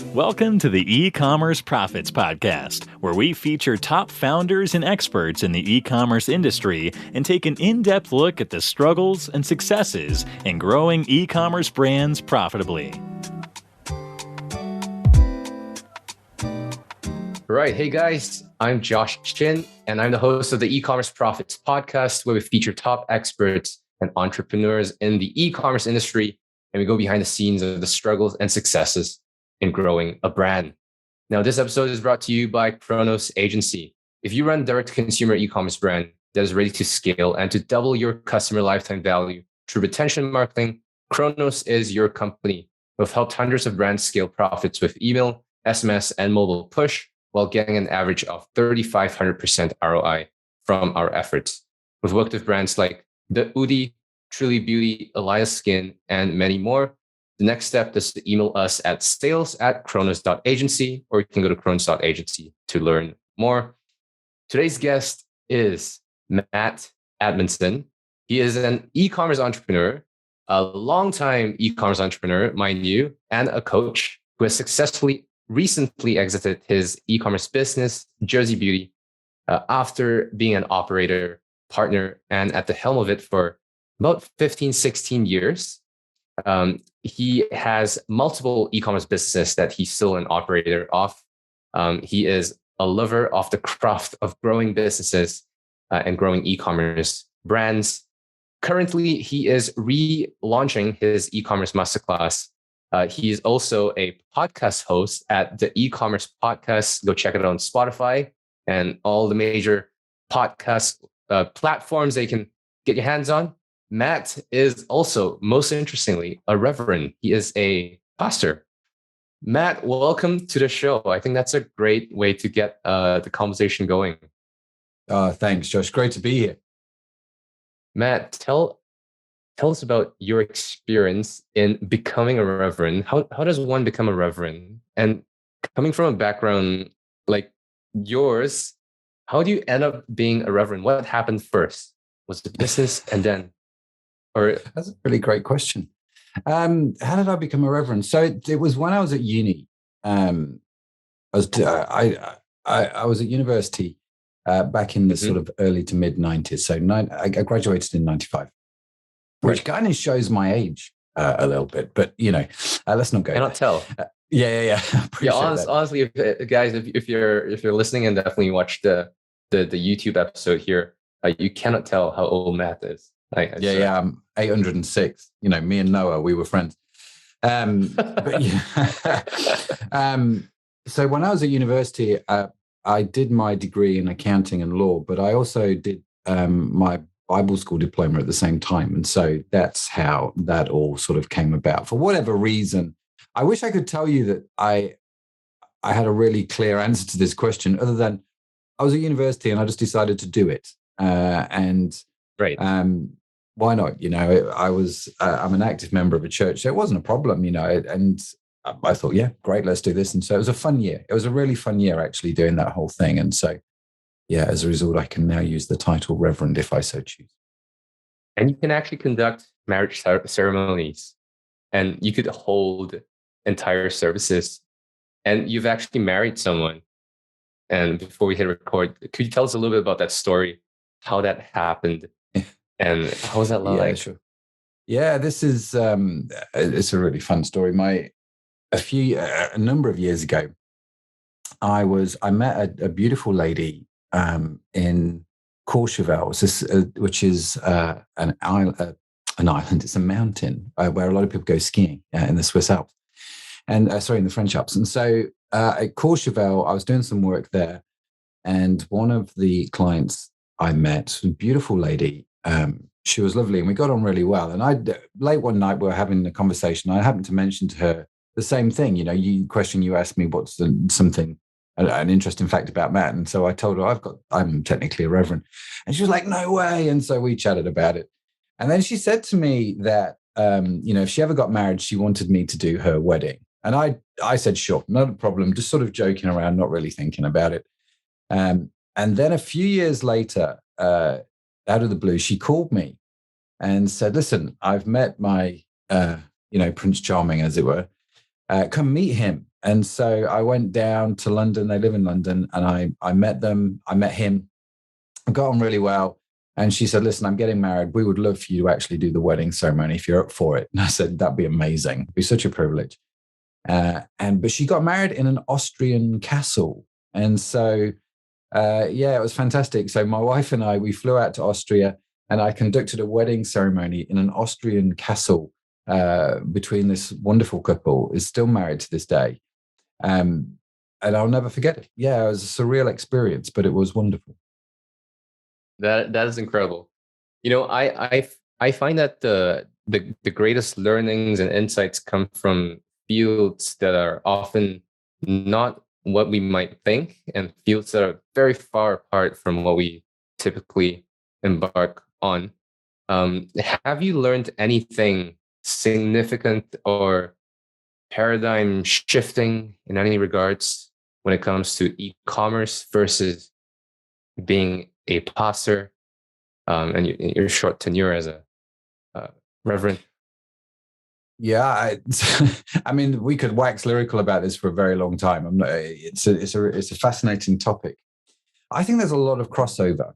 Welcome to the E-commerce Profits Podcast, where we feature top founders and experts in the e-commerce industry and take an in-depth look at the struggles and successes in growing e-commerce brands profitably. Right. Hey guys, I'm Josh Chin, and I'm the host of the E-commerce Profits Podcast, where we feature top experts and entrepreneurs in the e-commerce industry, and we go behind the scenes of the struggles and successes in growing a brand. Now, this episode is brought to you by chronos.agency. If you run a direct-to-consumer e-commerce brand that is ready to scale and to double your customer lifetime value through retention marketing, Chronos is your company. We've helped hundreds of brands scale profits with email, SMS, and mobile push while getting an average of 3,500% ROI from our efforts. We've worked with brands like The Udi, Truly Beauty, Elias Skin, and many more. The next step is to email us at sales@chronos.agency, or you can go to chronos.agency to learn more. Today's guest is Matt Edmundson. He is an e-commerce entrepreneur, a longtime e-commerce entrepreneur, mind you, and a coach who has successfully recently exited his e-commerce business, Jersey Beauty, after being an operator, partner, and at the helm of it for about 15, 16 years. He has multiple e-commerce businesses that he's still an operator of. He is a lover of the craft of growing businesses and growing e-commerce brands. Currently, he is relaunching his e-commerce masterclass. He is also a podcast host at the e-commerce podcast. Go check it out on Spotify and all the major podcast platforms that you can get your hands on. Matt is also, most interestingly, a reverend. He is a pastor. Matt, welcome to the show. I think that's a great way to get the conversation going. Thanks, Josh. Great to be here. Matt, tell us about your experience in becoming a reverend. How does one become a reverend? And coming from a background like yours, how do you end up being a reverend? What happened first? Was the business and then... Or that's a really great question. How did I become a reverend? So it was when I was at uni. I was at university back in the sort of early to mid 90s. So I graduated in 95, which kind of shows my age a little bit. But let's not go. Cannot tell. Yeah. Honestly, guys, if you're listening and definitely watch the YouTube episode here, you cannot tell how old Matt is. I'm 806. Me and Noah, we were friends. But so when I was at university, I did my degree in accounting and law, but I also did my Bible school diploma at the same time. And so that's how that all sort of came about. For whatever reason, I wish I could tell you that I had a really clear answer to this question, other than I was at university and I just decided to do it. Right. Why not? I'm an active member of a church, so it wasn't a problem, and I thought, yeah, great, let's do this. And so it was a fun year. It was a really fun year actually doing that whole thing. And so, yeah, as a result, I can now use the title Reverend if I so choose. And you can actually conduct marriage ceremonies, and you could hold entire services, and you've actually married someone. And before we hit record, could you tell us a little bit about that story, how that happened? And how was that like? Yeah, sure. Yeah, this is it's a really fun story. A number of years ago, I met a beautiful lady in Courchevel, which is an island. It's a mountain where a lot of people go skiing in the Swiss Alps, and in the French Alps. And so at Courchevel, I was doing some work there, and one of the clients I met, a beautiful lady. She was lovely and we got on really well. And late one night we were having a conversation. I happened to mention to her the same thing. You asked me what's something, an interesting fact about Matt. And so I told her I'm technically a reverend. And she was like, no way. And so we chatted about it. And then she said to me that, if she ever got married, she wanted me to do her wedding. And I said, sure, not a problem. Just sort of joking around, not really thinking about it. And then a few years later, out of the blue, she called me and said, listen, I've met my, Prince Charming, as it were. Come meet him. And so I went down to London. They live in London, and I met them. I met him. I got on really well. And she said, listen, I'm getting married. We would love for you to actually do the wedding ceremony if you're up for it. And I said, that'd be amazing. It'd be such a privilege. But she got married in an Austrian castle. And so, it was fantastic. So my wife and I, we flew out to Austria, and I conducted a wedding ceremony in an Austrian castle between this wonderful couple, who is still married to this day. And I'll never forget it. Yeah, it was a surreal experience, but it was wonderful. That is incredible. I find that the greatest learnings and insights come from fields that are often not what we might think, and fields that are very far apart from what we typically embark on. Have you learned anything significant or paradigm shifting in any regards when it comes to e-commerce versus being a pastor, and your short tenure as a reverend? Yeah, I mean, we could wax lyrical about this for a very long time. It's a fascinating topic. I think there's a lot of crossover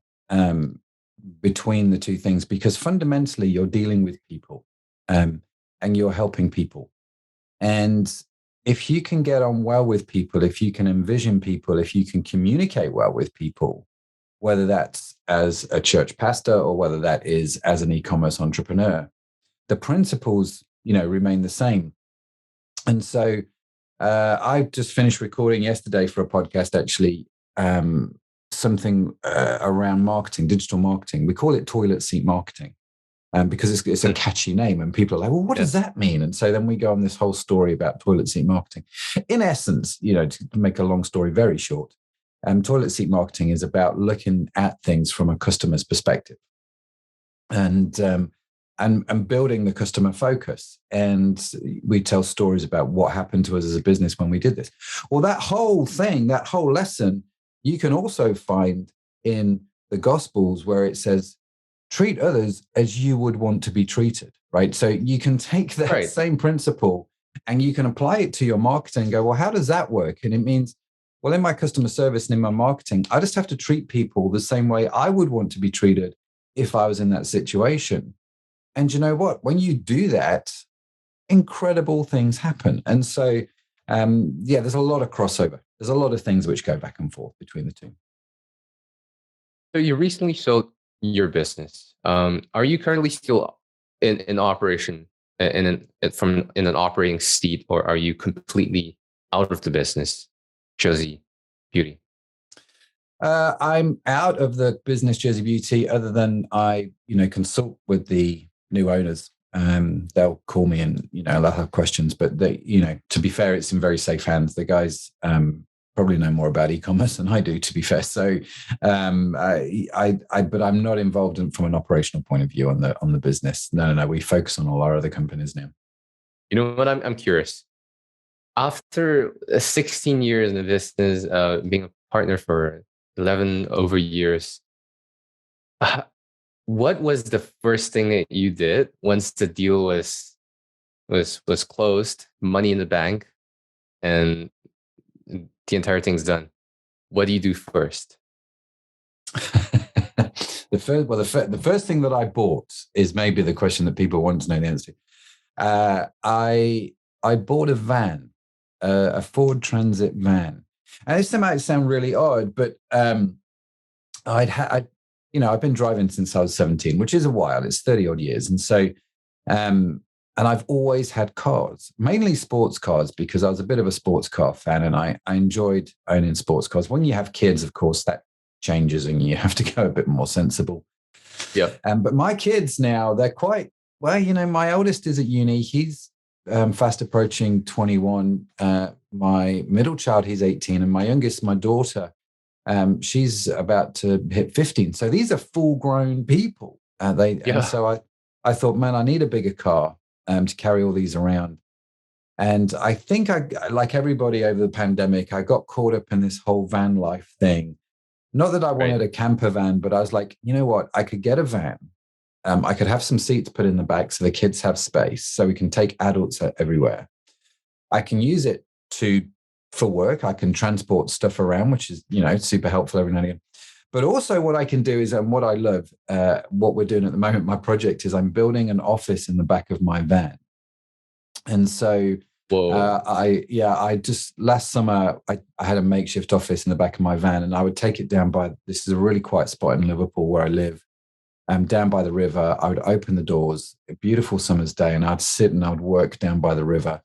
between the two things, because fundamentally you're dealing with people, and you're helping people. And if you can get on well with people, if you can envision people, if you can communicate well with people, whether that's as a church pastor or whether that is as an e-commerce entrepreneur, the principles, remain the same. And so I just finished recording yesterday for a podcast, actually, something around marketing, digital marketing. We call it toilet seat marketing, because it's a catchy name, and people are like, well, what does that mean? And so then we go on this whole story about toilet seat marketing. In essence, to make a long story very short, toilet seat marketing is about looking at things from a customer's perspective, and building the customer focus. And we tell stories about what happened to us as a business when we did this. Well, that whole thing, that whole lesson, you can also find in the Gospels, where it says, treat others as you would want to be treated, right? So you can take that same principle and you can apply it to your marketing and go, well, how does that work? And it means, well, in my customer service and in my marketing, I just have to treat people the same way I would want to be treated if I was in that situation. And you know what? When you do that, incredible things happen. And so, there's a lot of crossover. There's a lot of things which go back and forth between the two. So you recently sold your business. Are you currently still in operation, in an operating seat, or are you completely out of the business, Jersey Beauty? I'm out of the business, Jersey Beauty, other than I, consult with the new owners. They'll call me and, they'll have questions, but they, to be fair, it's in very safe hands. The guys probably know more about e-commerce than I do, to be fair. So, but I'm not involved from an operational point of view on the business. No. We focus on all our other companies now. You know what? I'm curious. After 16 years in the business, being a partner for 11 over years, what was the first thing that you did once the deal was closed, money in the bank, and the entire thing's done? What do you do first? The first thing that I bought is maybe the question that people want to know the answer to. I bought a van, a Ford Transit van, and this might sound really odd, but I've been driving since I was 17, which is a while. It's 30 odd years, and so and I've always had cars, mainly sports cars, because I was a bit of a sports car fan, and I enjoyed owning sports cars. When you have kids, of course, that changes, and you have to go a bit more sensible. Yeah. But my kids now, they're quite well. My oldest is at uni. He's fast approaching 21. My middle child, he's 18, and my youngest, my daughter, she's about to hit 15. So these are full-grown people. And so I thought, man, I need a bigger car to carry all these around. And I think like everybody over the pandemic, I got caught up in this whole van life thing. Not that I wanted a camper van, but I was like, you know what? I could get a van. I could have some seats put in the back so the kids have space, so we can take adults everywhere. I can use it to for work. I can transport stuff around, which is, super helpful every now and again. But also what I can do is, and what I love, what we're doing at the moment, my project is I'm building an office in the back of my van. And so I just last summer, I had a makeshift office in the back of my van, and I would take it down this is a really quiet spot in Liverpool where I live. Down by the river. I would open the doors, a beautiful summer's day, and I'd sit and I'd work down by the river.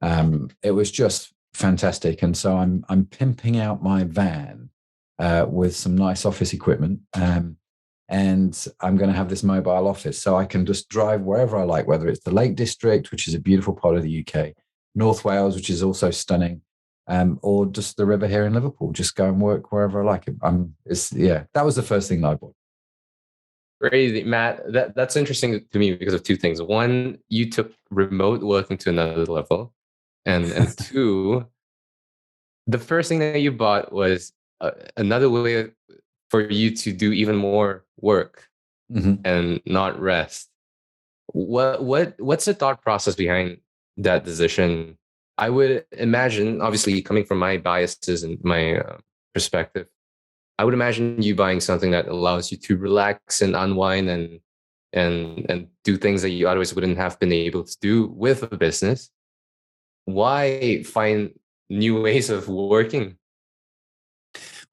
It was just fantastic. And so I'm pimping out my van with some nice office equipment. And I'm going to have this mobile office so I can just drive wherever I like, whether it's the Lake District, which is a beautiful part of the UK, North Wales, which is also stunning, or just the river here in Liverpool. Just go and work wherever I like. That was the first thing that I bought. Crazy, Matt. That's interesting to me because of two things. One, you took remote working to another level, and two, the first thing that you bought was another way for you to do even more work and not rest. What's the thought process behind that decision? I would imagine, obviously, coming from my biases and my perspective, I would imagine you buying something that allows you to relax and unwind and do things that you otherwise wouldn't have been able to do with a business. Why find new ways of working?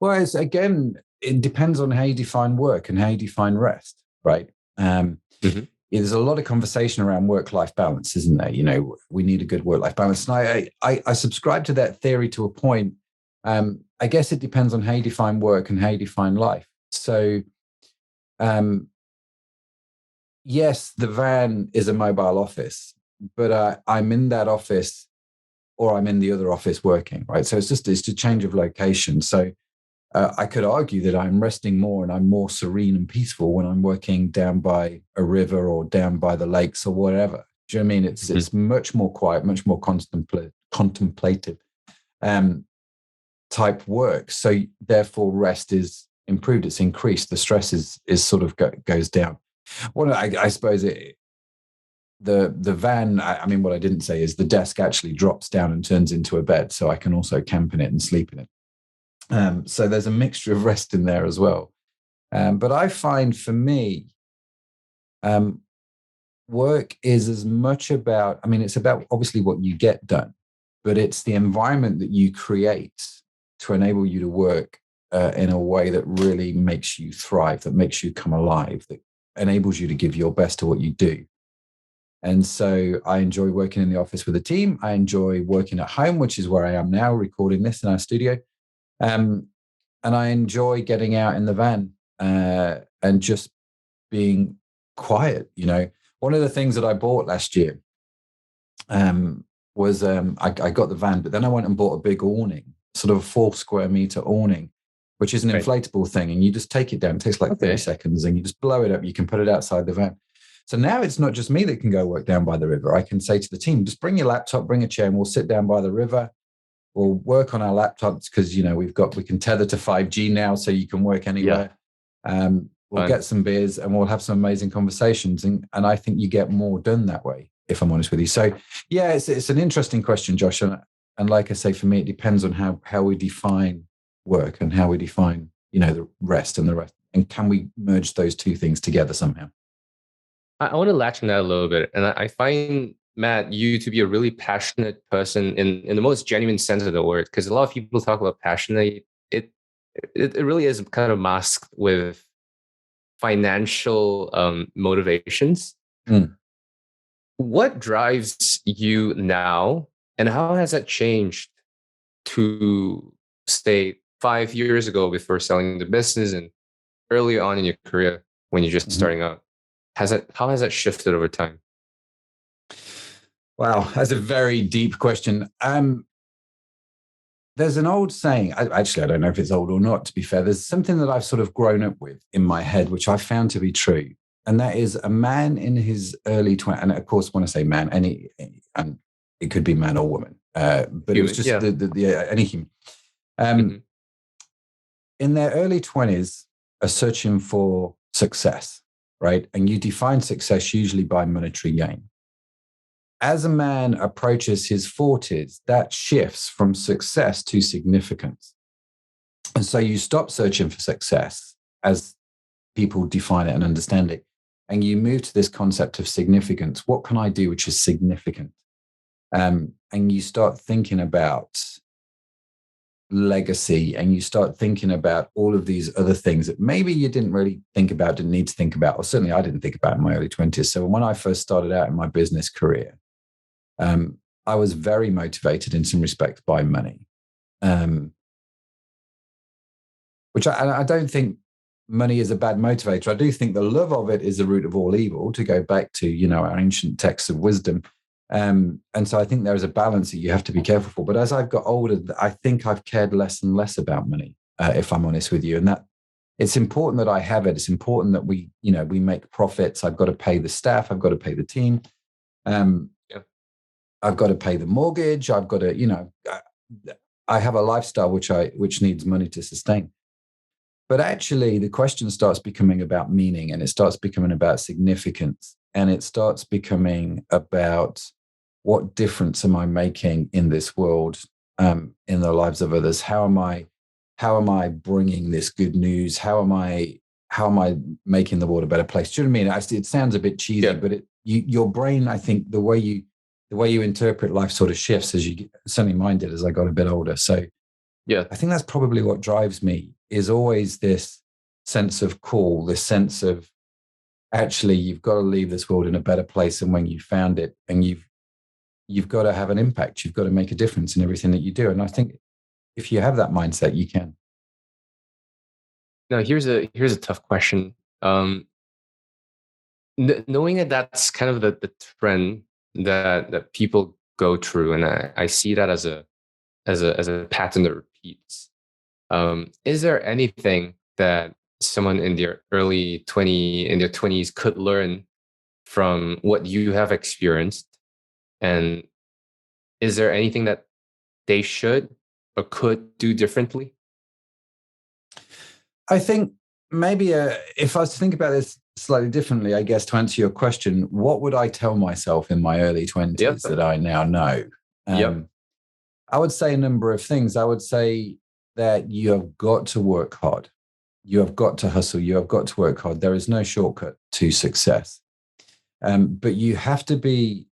Well, it depends on how you define work and how you define rest, right? There's a lot of conversation around work-life balance, isn't there? We need a good work-life balance. And I subscribe to that theory to a point. I guess it depends on how you define work and how you define life. So, yes, the van is a mobile office, but I'm in that office or I'm in the other office working, right? So it's a change of location. So I could argue that I'm resting more and I'm more serene and peaceful when I'm working down by a river or down by the lakes or whatever. Do you know what I mean? It's much more quiet, much more contemplative. Type work, so therefore rest is improved, it's increased, the stress is sort of goes down. Well, I suppose the van, I mean, what I didn't say is the desk actually drops down and turns into a bed, so I can also camp in it and sleep in it. So there's a mixture of rest in there as well. But I find for me, work is as much about, it's about obviously what you get done, but it's the environment that you create to enable you to work in a way that really makes you thrive, that makes you come alive, that enables you to give your best to what you do. And so I enjoy working in the office with a team. I enjoy working at home, which is where I am now, recording this in our studio. And I enjoy getting out in the van and just being quiet. One of the things that I bought last year was I got the van, but then I went and bought a big awning, sort of a 4 square meter awning, which is an inflatable thing. And you just take it down. It takes like 30 seconds and you just blow it up. You can put it outside the van. So now it's not just me that can go work down by the river. I can say to the team, just bring your laptop, bring a chair, and we'll sit down by the river. We'll work on our laptops because, we can tether to 5G now, so you can work anywhere. We'll get some beers and we'll have some amazing conversations. And I think you get more done that way, if I'm honest with you. So, yeah, it's an interesting question, Josh. And like I say, for me, it depends on how we define work and how we define, the rest and the rest. And can we merge those two things together somehow? I want to latch on that a little bit. And I find, Matt, you to be a really passionate person in the most genuine sense of the word. Because a lot of people talk about passionate. It really is kind of masked with financial motivations. What drives you now? And how has that changed to, say, 5 years ago before selling the business and early on in your career when you're just starting out? How has that shifted over time? Wow, that's a very deep question. There's an old saying, actually, I don't know if it's old or not, to be fair. There's something that I've sort of grown up with in my head, which I found to be true. And that is a man in his early 20s. And of course, when I say man, and it could be man or woman, but human, it was just any human. In their early 20s are searching for success, right? And you define success usually by monetary gain. as a man approaches his 40s, that shifts from success to significance. And so you stop searching for success as people define it and understand it, and you move to this concept of significance. What can I do which is significant? And you start thinking about legacy, and you start thinking about all of these other things that maybe you didn't really think about, didn't need to think about, or certainly I didn't think about in my early 20s. So when I first started out in my business career, I was very motivated in some respects by money, which I don't think money is a bad motivator. I do think the love of it is the root of all evil, to go back to, our ancient texts of wisdom. And so I think there is a balance that you have to be careful for. But as I've got older, I think I've cared less and less about money, if I'm honest with you. And that it's important that I have it. It's important that we make profits. I've got to pay the staff. I've got to pay the team. I've got to pay the mortgage. I've got to, I have a lifestyle which needs money to sustain. But actually, the question starts becoming about meaning, and it starts becoming about significance, and it starts becoming about what difference am I making in this world, in the lives of others? How am I bringing this good news? How am I making the world a better place? Do you know what I mean? It sounds a bit cheesy, but your brain, I think, the way you interpret life sort of shifts as you certainly mine did as I got a bit older. So yeah, I think that's probably what drives me, is always this sense of call, this sense of actually you've got to leave this world in a better place than when you found it, and you've got to have an impact. You've got to make a difference in everything that you do. And I think if you have that mindset, you can. Now, here's a tough question. Knowing that that's kind of the trend that people go through, and I see that as a pattern that repeats. Is there anything that someone in their 20s could learn from what you have experienced? And is there anything that they should or could do differently? I think maybe if I was to think about this slightly differently, I guess, to answer your question, what would I tell myself in my early 20s that I now know? I would say a number of things. I would say that you have got to work hard. You have got to hustle. You have got to work hard. There is no shortcut to success. But you have to be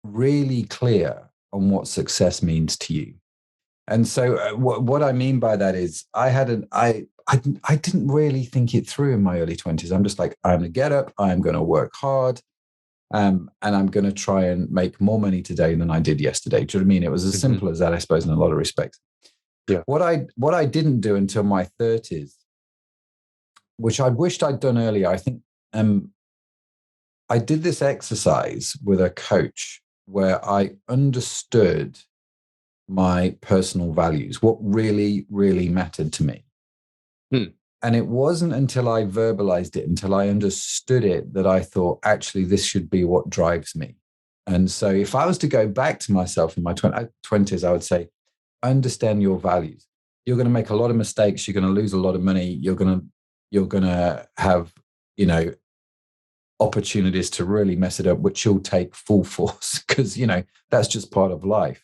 really clear on what success means to you. And so what I mean by that is I didn't really think it through in my early 20s. I'm just like, I'm going to get up, I'm going to work hard, and I'm going to try and make more money today than I did yesterday. Do you know what I mean? It was as simple as that, I suppose, in a lot of respects. Yeah. What I didn't do until my 30s, which I wished I'd done earlier, I think I did this exercise with a coach where I understood my personal values, what really, really mattered to me. And it wasn't until I verbalized it, until I understood it, that I thought, actually, this should be what drives me. And so if I was to go back to myself in my 20s, I would say, understand your values. You're going to make a lot of mistakes. You're going to lose a lot of money. You're going to have, opportunities to really mess it up, which you'll take full force, because, that's just part of life.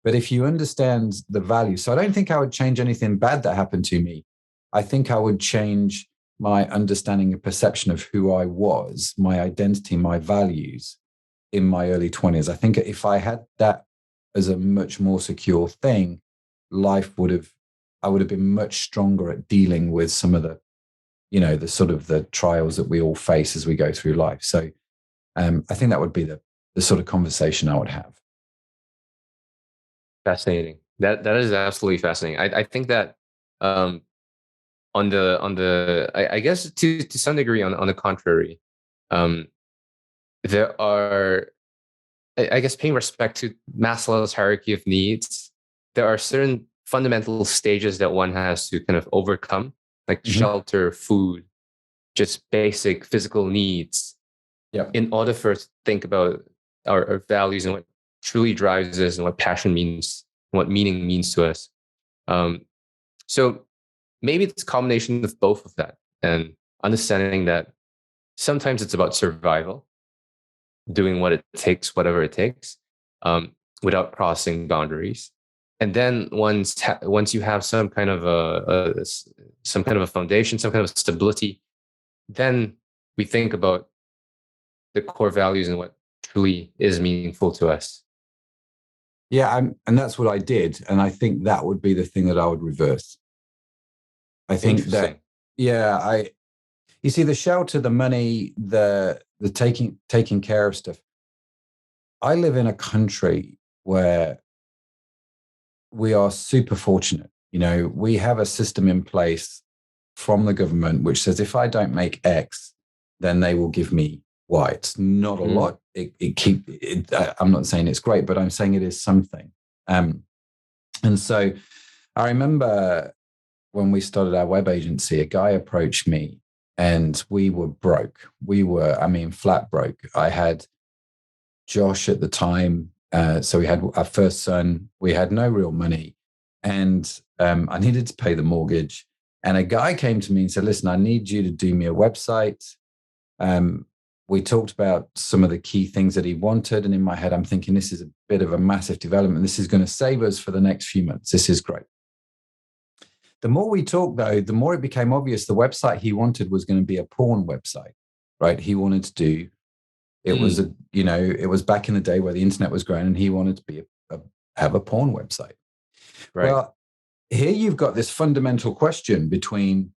But if you understand the value, so I don't think I would change anything bad that happened to me. I think I would change my understanding and perception of who I was, my identity, my values in my early 20s. I think if I had that as a much more secure thing, I would have been much stronger at dealing with some of the, the sort of the trials that we all face as we go through life. So I think that would be the sort of conversation I would have. Fascinating. That is absolutely fascinating. I think that I guess to some degree on the contrary, there are, I guess, paying respect to Maslow's hierarchy of needs, there are certain fundamental stages that one has to kind of overcome, like shelter, food, just basic physical needs, in order for us to think about our values and what truly drives us and what passion means, what meaning means to us. So maybe it's a combination of both of that, and understanding that sometimes it's about survival, doing what it takes, whatever it takes, without crossing boundaries. And then once you have some kind of a foundation, some kind of stability, then we think about the core values and what truly is meaningful to us. Yeah, and that's what I did, and I think that would be the thing that I would reverse. I think that, yeah, you see, the shelter, the money, the taking care of stuff. I live in a country where we are super fortunate. You know, we have a system in place from the government which says if I don't make X, then they will give me Y. It's not a lot. I'm not saying it's great, but I'm saying it is something. And so I remember when we started our web agency, a guy approached me and we were broke. Flat broke. I had Josh at the time. So we had our first son. We had no real money. And I needed to pay the mortgage. And a guy came to me and said, listen, I need you to do me a website. We talked about some of the key things that he wanted. And in my head, I'm thinking, this is a bit of a massive development. This is going to save us for the next few months. This is great. The more we talked, though, the more it became obvious the website he wanted was going to be a porn website, right? He wanted to do, it was back in the day where the internet was growing and he wanted to have a porn website. Right. Well, here you've got this fundamental question between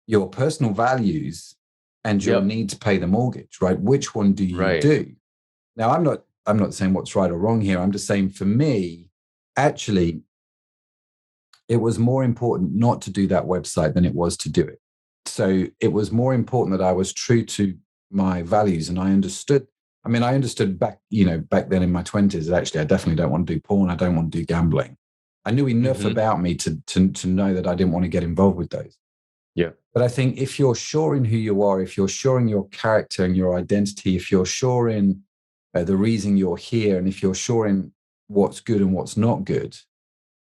your personal values and your need to pay the mortgage, right? Which one do you do? Now, I'm not saying what's right or wrong here. I'm just saying for me, actually, it was more important not to do that website than it was to do it. So it was more important that I was true to my values. And I understood back then in my 20s that actually I definitely don't want to do porn. I don't want to do gambling. I knew enough about me to know that I didn't want to get involved with those. Yeah. But I think if you're sure in who you are, if you're sure in your character and your identity, if you're sure in the reason you're here, and if you're sure in what's good and what's not good,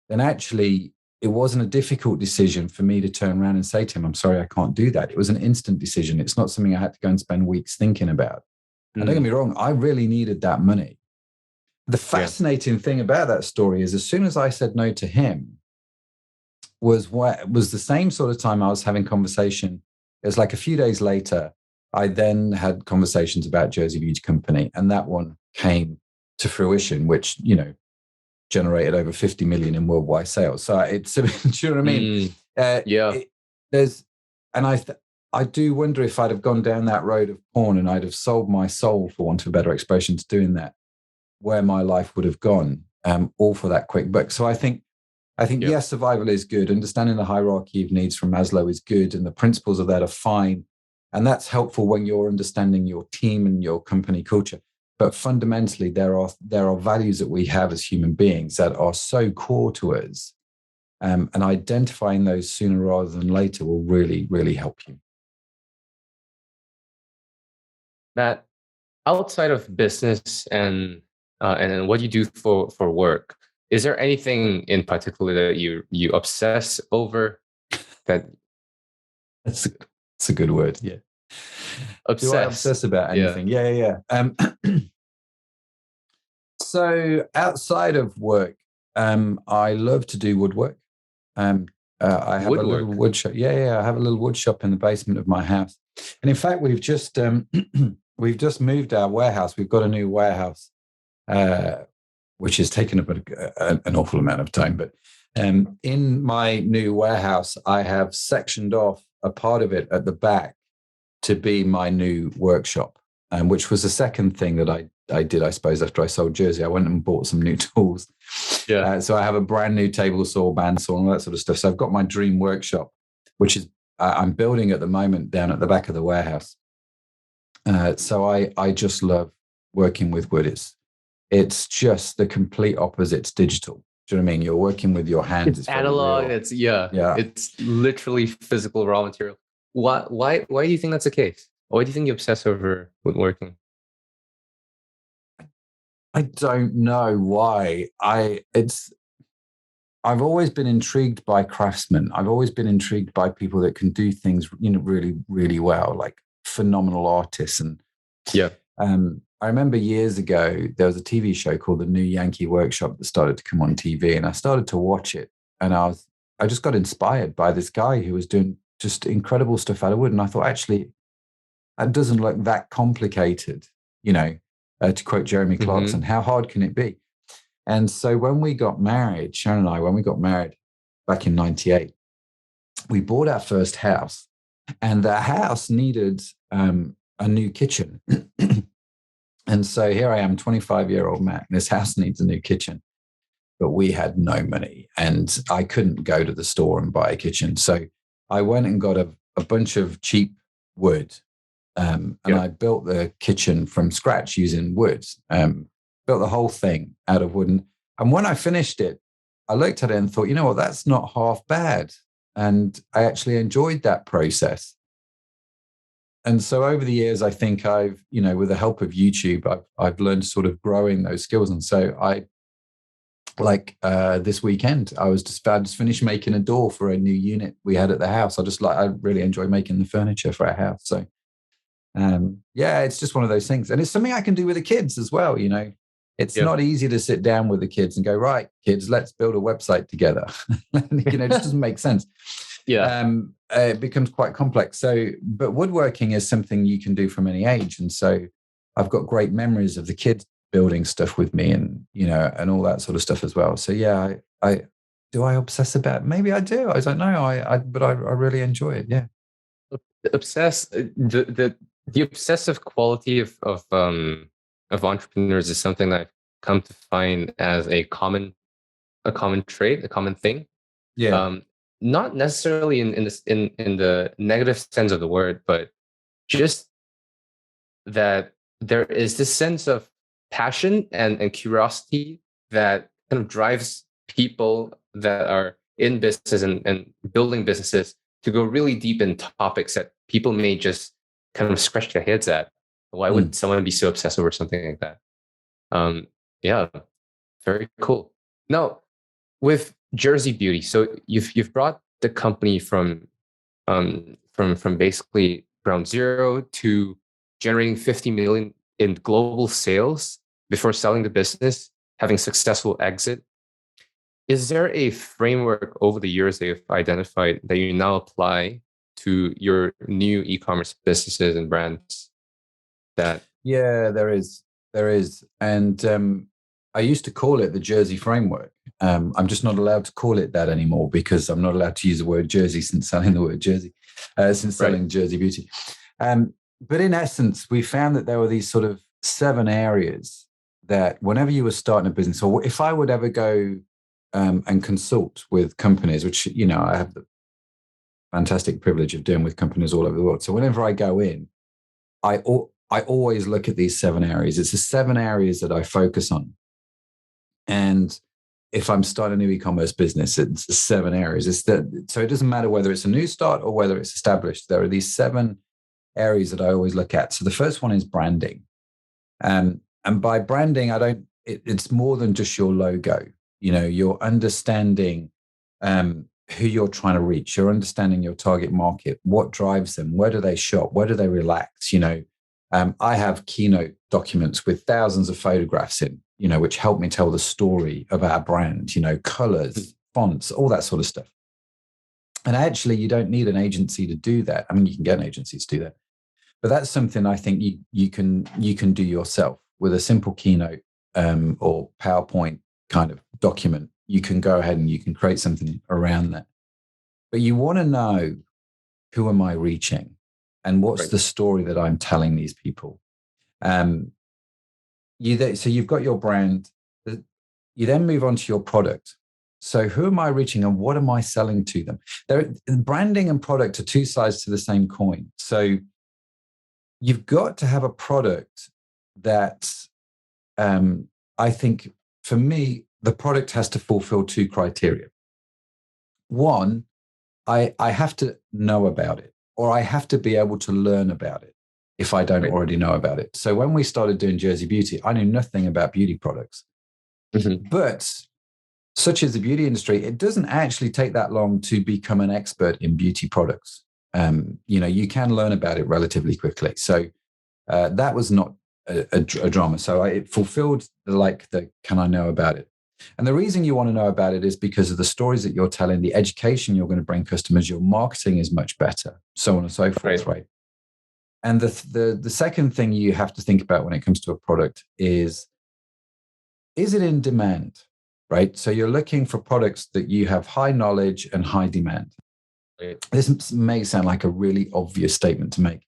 then actually it wasn't a difficult decision for me to turn around and say to him, I'm sorry, I can't do that. It was an instant decision. It's not something I had to go and spend weeks thinking about. And don't get me wrong, I really needed that money. The fascinating thing about that story is as soon as I said no to him was the same sort of time I was having conversation. It was like a few days later, I then had conversations about Jersey Beauty Company, and that one came to fruition, which, generated over 50 million in worldwide sales. So it's, do you know what I mean? I do wonder if I'd have gone down that road of porn and I'd have sold my soul, for want of a better expression, to doing that, where my life would have gone, all for that quick buck. So I think yes, survival is good. Understanding the hierarchy of needs from Maslow is good, and the principles of that are fine. And that's helpful when you're understanding your team and your company culture. But fundamentally, there are values that we have as human beings that are so core to us, and identifying those sooner rather than later will really, really help you. Matt, outside of business and what you do for work, is there anything in particular that you obsess over? That's a good word. Yeah. Obsess. Do I obsess about anything? Yeah. So outside of work, I love to do woodwork. I have a little wood shop. Yeah. I have a little wood shop in the basement of my house. And in fact, we've just moved our warehouse. We've got a new warehouse, which has taken up an awful amount of time. But in my new warehouse, I have sectioned off a part of it at the back to be my new workshop, which was the second thing that I did, I suppose, after I sold Jersey. I went and bought some new tools. Yeah. So I have a brand new table saw, bandsaw, and all that sort of stuff. So I've got my dream workshop, which is I'm building at the moment down at the back of the warehouse. So I just love working with wood. It's just the complete opposite. It's digital. Do you know what I mean? You're working with your hands. It's analog. It's It's literally physical raw material. Why do you think that's the case? Why do you think you obsess over woodworking? I don't know why. I've always been intrigued by craftsmen. I've always been intrigued by people that can do things, really, really well, like phenomenal artists. And I remember years ago, there was a TV show called The New Yankee Workshop that started to come on TV, and I started to watch it, and I just got inspired by this guy who was doing just incredible stuff out of wood. And I thought, actually, that doesn't look that complicated, to quote Jeremy Clarkson, how hard can it be? And so when we got married, Sharon and I, when we got married back in 98, we bought our first house, and the house needed a new kitchen. And so here I am, 25-year-old Mac, and this house needs a new kitchen, but we had no money and I couldn't go to the store and buy a kitchen. So I went and got a bunch of cheap wood, and I built the kitchen from scratch using wood, built the whole thing out of wood. And when I finished it, I looked at it and thought, you know what, that's not half bad. And I actually enjoyed that process. And so over the years, I think I've, with the help of YouTube, I've learned sort of growing those skills. And so this weekend, I just finished making a door for a new unit we had at the house. I really enjoy making the furniture for our house. So it's just one of those things. And it's something I can do with the kids as well. It's not easy to sit down with the kids and go, right, kids, let's build a website together. It just doesn't make sense. It becomes quite complex. But woodworking is something you can do from any age. And so I've got great memories of the kids building stuff with me and, and all that sort of stuff as well. So I obsess about it? Maybe I do. I don't know. But I really enjoy it. Yeah. The obsessive quality of entrepreneurs is something that I've come to find as a common trait, a common thing. Yeah. Not necessarily in the negative sense of the word, but just that there is this sense of passion and curiosity that kind of drives people that are in business and building businesses to go really deep in topics that people may just kind of scratch their heads at. Why would someone be so obsessed over something like that? Very cool. Now, with Jersey Beauty, so you've brought the company from basically ground zero to generating 50 million in global sales before selling the business, having successful exit. Is there a framework over the years that you've identified that you now apply to your new e-commerce businesses and brands? There is. And I used to call it the Jersey framework. I'm just not allowed to call it that anymore because I'm not allowed to use the word Jersey since selling the word Jersey, selling Jersey Beauty. But in essence, we found that there were these sort of 7 areas that whenever you were starting a business, or if I would ever go and consult with companies, which, I have the fantastic privilege of doing with companies all over the world. So whenever I go in, I always look at these 7 areas. It's the 7 areas that I focus on. And if I'm starting a new e-commerce business, it's 7 areas. So it doesn't matter whether it's a new start or whether it's established. There are these 7 areas that I always look at. So the first one is branding. And by branding, it's more than just your logo. You're understanding who you're trying to reach. You're understanding your target market. What drives them? Where do they shop? Where do they relax? I have keynote documents with thousands of photographs in, which help me tell the story of our brand, colors, fonts, all that sort of stuff. And actually, you don't need an agency to do that. I mean, you can get an agency to do that, but that's something I think you can do yourself with a simple keynote or PowerPoint kind of document. You can go ahead and you can create something around that. But you want to know, who am I reaching? And what's the story that I'm telling these people? So you've got your brand. You then move on to your product. So who am I reaching and what am I selling to them? Branding and product are 2 sides to the same coin. So you've got to have a product that I think, for me, the product has to fulfill 2 criteria. One, I have to know about it, or I have to be able to learn about it if I don't already know about it. So when we started doing Jersey Beauty, I knew nothing about beauty products. But such as the beauty industry, it doesn't actually take that long to become an expert in beauty products. You can learn about it relatively quickly. So that was not a drama. So it fulfilled the can I know about it? And the reason you want to know about it is because of the stories that you're telling, the education you're going to bring customers, your marketing is much better, so on and so forth, right? And the second thing you have to think about when it comes to a product is it in demand, right? So you're looking for products that you have high knowledge and high demand. Right. This may sound like a really obvious statement to make,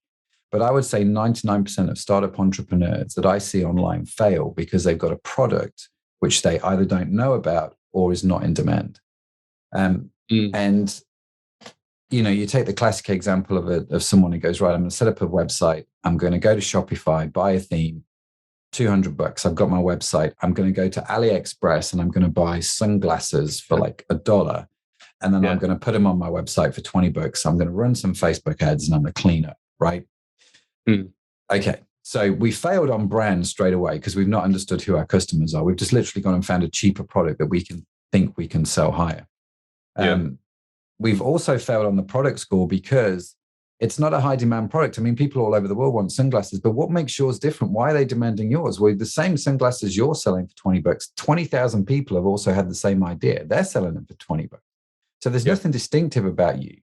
but I would say 99% of startup entrepreneurs that I see online fail because they've got a product which they either don't know about or is not in demand. And you take the classic example of someone who goes, right, I'm going to set up a website. I'm going to go to Shopify, buy a theme, $200. I've got my website. I'm going to go to AliExpress and I'm going to buy sunglasses for like $1. And then I'm going to put them on my website for $20. I'm going to run some Facebook ads and I'm going to clean up, right? Okay. So we failed on brand straight away because we've not understood who our customers are. We've just literally gone and found a cheaper product that we can think we can sell higher. We've also failed on the product score because it's not a high demand product. I mean, people all over the world want sunglasses, but what makes yours different? Why are they demanding yours? Well, the same sunglasses you're selling for $20, 20,000 people have also had the same idea. They're selling them for $20. So there's nothing distinctive about you,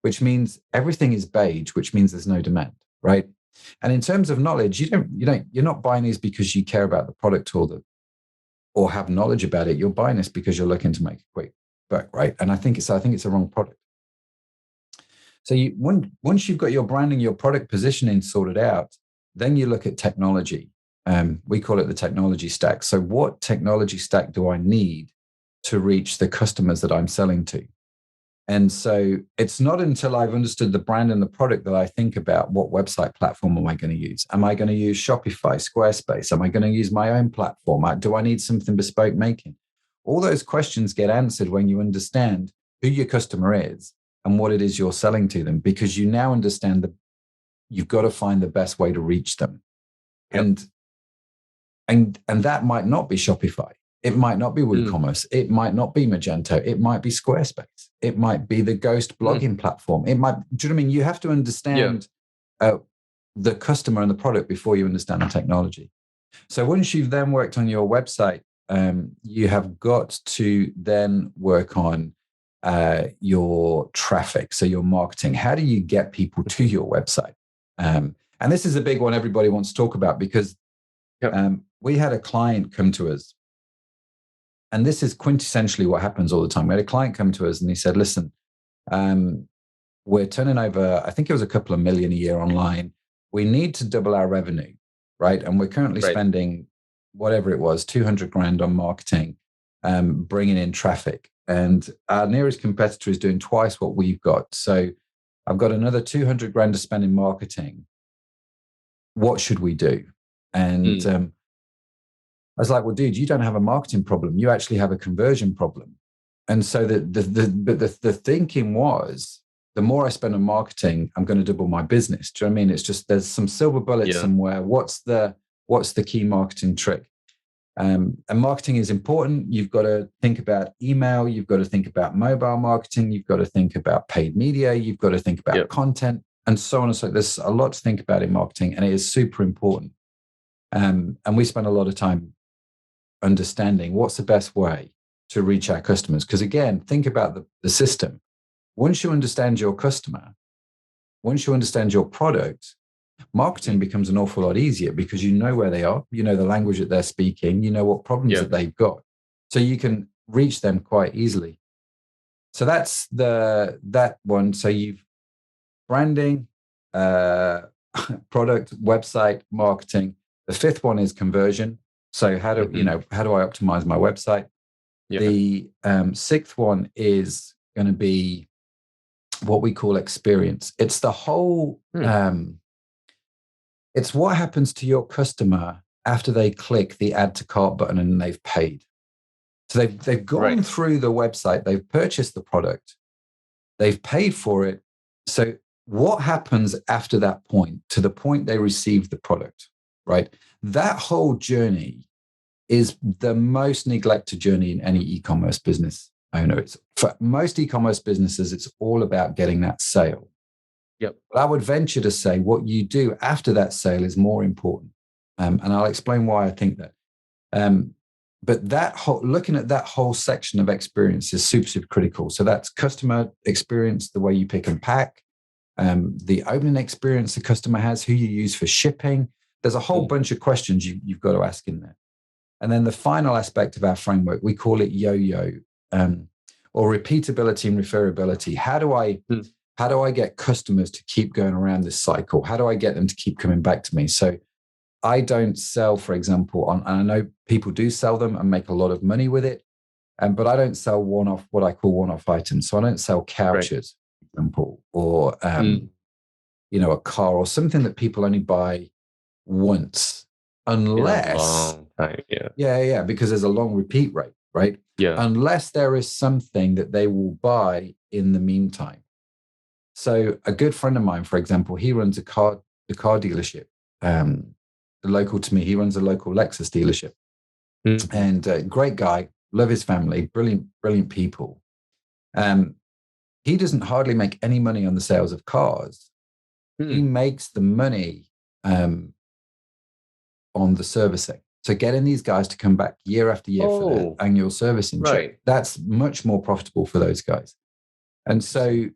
which means everything is beige, which means there's no demand, right? And in terms of knowledge, you're not buying these because you care about the product or have knowledge about it. You're buying this because you're looking to make a quick buck, right? And I think it's a wrong product. So once you've got your branding, your product positioning sorted out, then you look at technology. We call it the technology stack. So what technology stack do I need to reach the customers that I'm selling to? And so it's not until I've understood the brand and the product that I think about what website platform am I going to use? Am I going to use Shopify, Squarespace? Am I going to use my own platform? Do I need something bespoke making? All those questions get answered when you understand who your customer is and what it is you're selling to them, because you now understand that you've got to find the best way to reach them. And that might not be Shopify. It might not be WooCommerce. It might not be Magento. It might be Squarespace. It might be the Ghost blogging platform. It might, do you know what I mean? You have to understand the customer and the product before you understand the technology. So once you've then worked on your website, you have got to then work on your traffic. So your marketing. How do you get people to your website? And this is a big one everybody wants to talk about because we had a client come to us. And this is quintessentially what happens all the time. We had a client come to us and he said, listen, we're turning over, I think it was a couple of million a year online. We need to double our revenue, right? And we're currently spending whatever it was, 200 grand on marketing, bringing in traffic. And our nearest competitor is doing twice what we've got. So I've got another 200 grand to spend in marketing. What should we do? And I was like, well, dude, you don't have a marketing problem. You actually have a conversion problem. And so the thinking was, the more I spend on marketing, I'm going to double my business. Do you know what I mean? It's just, there's some silver bullet somewhere. What's the key marketing trick? And marketing is important. You've got to think about email. You've got to think about mobile marketing. You've got to think about paid media. You've got to think about content and so on and so on. There's a lot to think about in marketing, and it is super important. And we spend a lot of time understanding what's the best way to reach our customers. Because again, think about the system. Once you understand your customer, once you understand your product, marketing becomes an awful lot easier because you know where they are, you know the language that they're speaking, you know what problems that they've got. So you can reach them quite easily. So that's that one. So you've branding, product, website, marketing. The fifth one is conversion. So how do I optimize my website? The sixth one is going to be what we call experience. It's the whole, it's what happens to your customer after they click the add to cart button and they've paid. So they've gone through the website, they've purchased the product, they've paid for it. So what happens after that point, to the point they receive the product, right? That whole journey is the most neglected journey in any e-commerce business owner. It's for most e-commerce businesses, it's all about getting that sale. But I would venture to say what you do after that sale is more important. And I'll explain why I think that. But looking at that whole section of experience is super, super critical. So that's customer experience, the way you pick and pack, the opening experience the customer has, who you use for shipping. There's a whole bunch of questions you've got to ask in there. And then the final aspect of our framework, we call it yo-yo, or repeatability and referability. How do I get customers to keep going around this cycle? How do I get them to keep coming back to me? So I don't sell, for example, and I know people do sell them and make a lot of money with it, but I don't sell what I call one-off items. So I don't sell couches, for example, or a car or something that people only buy once, unless because there's a long repeat rate, right? Yeah. Unless there is something that they will buy in the meantime. So a good friend of mine, for example, he runs the car dealership. Local to me, he runs a local Lexus dealership, and great guy, love his family, brilliant people. He doesn't hardly make any money on the sales of cars. He makes the money on the servicing. So getting these guys to come back year after year for their annual servicing check, that's much more profitable for those guys. And so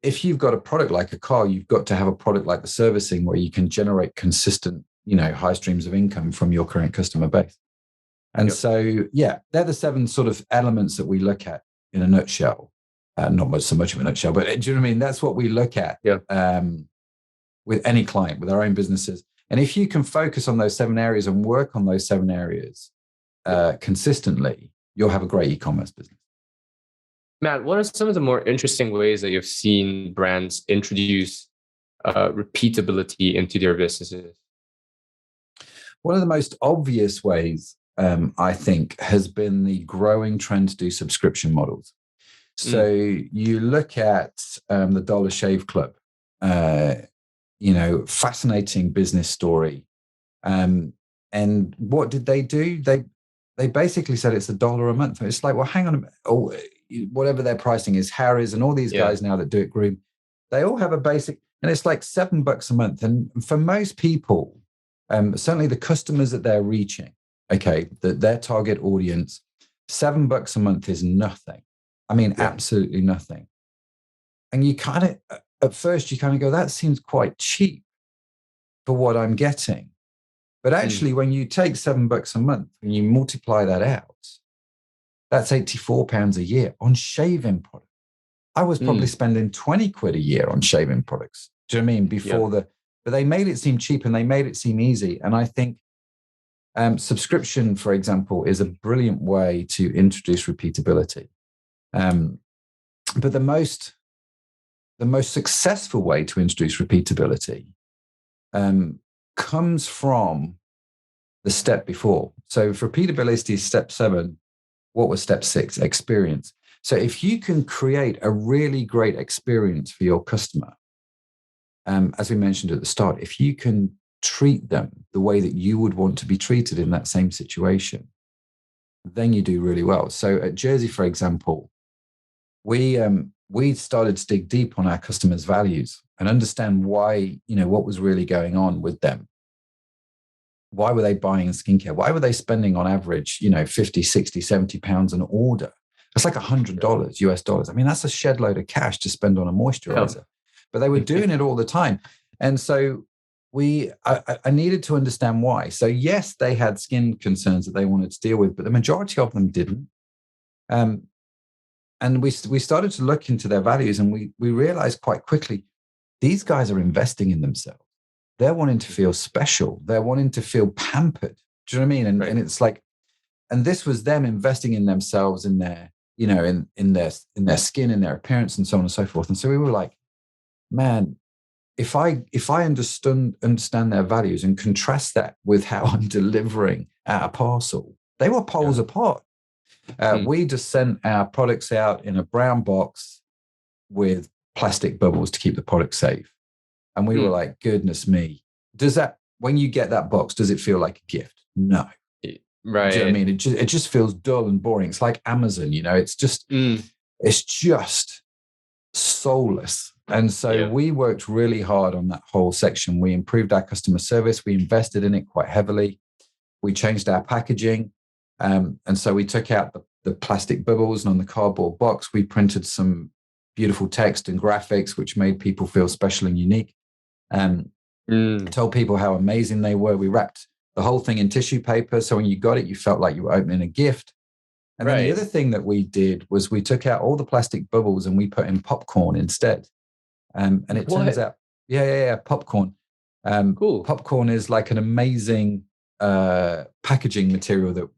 if you've got a product like a car, you've got to have a product like the servicing where you can generate consistent, high streams of income from your current customer base. And so, they're the 7 sort of elements that we look at in a nutshell. Not so much of a nutshell, but do you know what I mean? That's what we look at with any client, with our own businesses. And if you can focus on those 7 areas and work on those 7 areas consistently, you'll have a great e-commerce business. Matt, what are some of the more interesting ways that you've seen brands introduce repeatability into their businesses? One of the most obvious ways, I think, has been the growing trend to do subscription models. So you look at the Dollar Shave Club, fascinating business story. And what did they do? They basically said it's $1 a month. It's like, well, hang on a minute. Oh, whatever their pricing is, Harry's and all these guys now that do it groom, they all have a basic, and it's like $7 a month. And for most people, certainly the customers that they're reaching, their target audience, $7 a month is nothing. I mean, absolutely nothing. And you at first you go, that seems quite cheap for what I'm getting. But actually, when you take $7 a month and you multiply that out, that's £84 a year on shaving products. I was probably spending 20 quid a year on shaving products. Do you know what I mean? But they made it seem cheap and they made it seem easy. And I think subscription, for example, is a brilliant way to introduce repeatability. But the most successful way to introduce repeatability comes from the step before. So if repeatability is step 7, what was step 6? Experience. So if you can create a really great experience for your customer, as we mentioned at the start, if you can treat them the way that you would want to be treated in that same situation, then you do really well. So at Jersey, for example, we started to dig deep on our customers' values and understand why, what was really going on with them. Why were they buying skincare? Why were they spending on average, 50, 60, 70 pounds an order? It's like $100 US dollars. I mean, that's a shed load of cash to spend on a moisturizer, but they were doing it all the time. And so I needed to understand why. So yes, they had skin concerns that they wanted to deal with, but the majority of them didn't. And we started to look into their values, and we realized quite quickly, these guys are investing in themselves. They're wanting to feel special. They're wanting to feel pampered. Do you know what I mean? And it's like, and this was them investing in themselves, in their, in their skin, in their appearance, and so on and so forth. And so we were like, man, if I understand their values and contrast that with how I'm delivering a parcel, they were poles apart. We just sent our products out in a brown box with plastic bubbles to keep the product safe. And we were like, goodness me, when you get that box, does it feel like a gift? No. Right. Do you know what I mean? It just feels dull and boring. It's like Amazon, it's just soulless. And so we worked really hard on that whole section. We improved our customer service. We invested in it quite heavily. We changed our packaging. And so we took out the plastic bubbles, and on the cardboard box, we printed some beautiful text and graphics, which made people feel special and unique. Told people how amazing they were. We wrapped the whole thing in tissue paper. So when you got it, you felt like you were opening a gift. And then the other thing that we did was we took out all the plastic bubbles and we put in popcorn instead. And it turns out, popcorn. Cool. Popcorn is like an amazing packaging material that,